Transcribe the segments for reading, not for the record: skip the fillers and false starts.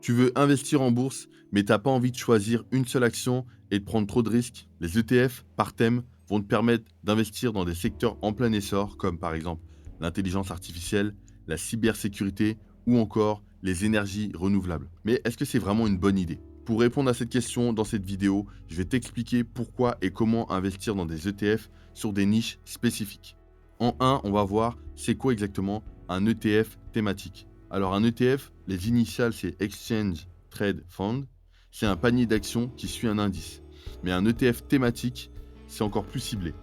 Tu veux investir en bourse, mais t'as pas envie de choisir une seule action et de prendre trop de risques? Les ETF, par thème, vont te permettre d'investir dans des secteurs en plein essor, comme par exemple l'intelligence artificielle, la cybersécurité ou encore les énergies renouvelables. Mais est-ce que c'est vraiment une bonne idée? Pour répondre à cette question dans cette vidéo, je vais t'expliquer pourquoi et comment investir dans des ETF sur des niches spécifiques. En un, on va voir c'est quoi exactement un ETF thématique. Alors un ETF, les initiales c'est Exchange Trade Fund, c'est un panier d'actions qui suit un indice. Mais un ETF thématique, c'est encore plus ciblé.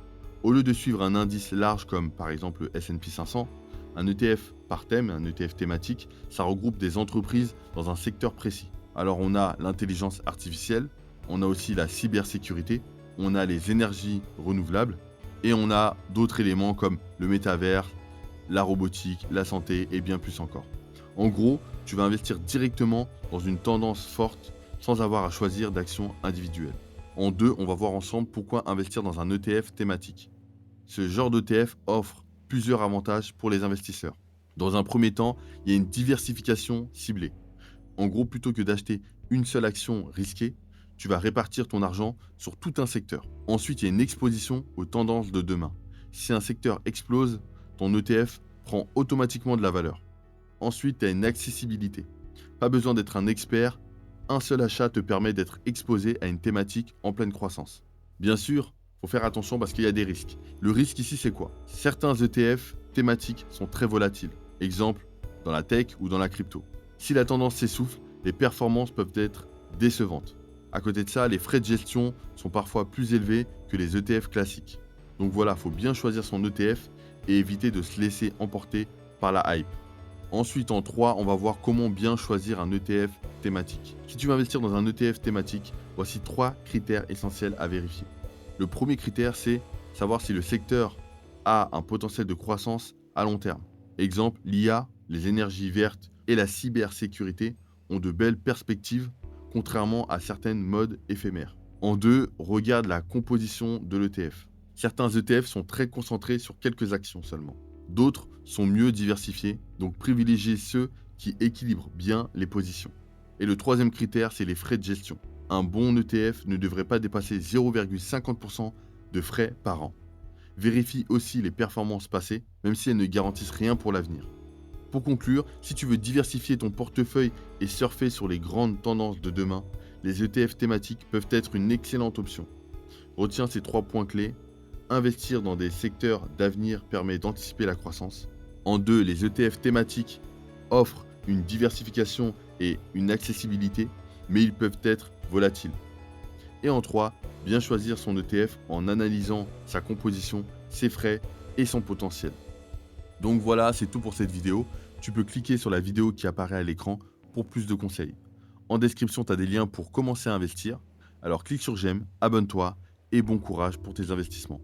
Au lieu de suivre un indice large comme par exemple le S&P 500, un ETF par thème, un ETF thématique, ça regroupe des entreprises dans un secteur précis. Alors on a l'intelligence artificielle, on a aussi la cybersécurité, on a les énergies renouvelables et on a d'autres éléments comme le métavers, la robotique, la santé et bien plus encore. En gros, tu vas investir directement dans une tendance forte sans avoir à choisir d'actions individuelles. En deux, on va voir ensemble pourquoi investir dans un ETF thématique. Ce genre d'ETF offre plusieurs avantages pour les investisseurs. Dans un premier temps, il y a une diversification ciblée. En gros, plutôt que d'acheter une seule action risquée, tu vas répartir ton argent sur tout un secteur. Ensuite, il y a une exposition aux tendances de demain. Si un secteur explose, ton ETF prend automatiquement de la valeur. Ensuite, tu as une accessibilité. Pas besoin d'être un expert, un seul achat te permet d'être exposé à une thématique en pleine croissance. Bien sûr, il faut faire attention parce qu'il y a des risques. Le risque ici, c'est quoi? Certains ETF thématiques sont très volatiles. Exemple, dans la tech ou dans la crypto. Si la tendance s'essouffle, les performances peuvent être décevantes. À côté de ça, les frais de gestion sont parfois plus élevés que les ETF classiques. Donc voilà, il faut bien choisir son ETF et éviter de se laisser emporter par la hype. Ensuite, en 3, on va voir comment bien choisir un ETF thématique. Si tu veux investir dans un ETF thématique, voici 3 critères essentiels à vérifier. Le premier critère, c'est savoir si le secteur a un potentiel de croissance à long terme. Exemple, l'IA, les énergies vertes et la cybersécurité ont de belles perspectives, contrairement à certaines modes éphémères. En 2, regarde la composition de l'ETF. Certains ETF sont très concentrés sur quelques actions seulement. D'autres sont mieux diversifiés, donc privilégiez ceux qui équilibrent bien les positions. Et le troisième critère, c'est les frais de gestion. Un bon ETF ne devrait pas dépasser 0,50% de frais par an. Vérifie aussi les performances passées, même si elles ne garantissent rien pour l'avenir. Pour conclure, si tu veux diversifier ton portefeuille et surfer sur les grandes tendances de demain, les ETF thématiques peuvent être une excellente option. Retiens ces 3 points clés. Investir dans des secteurs d'avenir permet d'anticiper la croissance. En 2, les ETF thématiques offrent une diversification et une accessibilité, mais ils peuvent être volatiles. Et en 3, bien choisir son ETF en analysant sa composition, ses frais et son potentiel. Donc voilà, c'est tout pour cette vidéo. Tu peux cliquer sur la vidéo qui apparaît à l'écran pour plus de conseils. En description, tu as des liens pour commencer à investir. Alors clique sur j'aime, abonne-toi et bon courage pour tes investissements.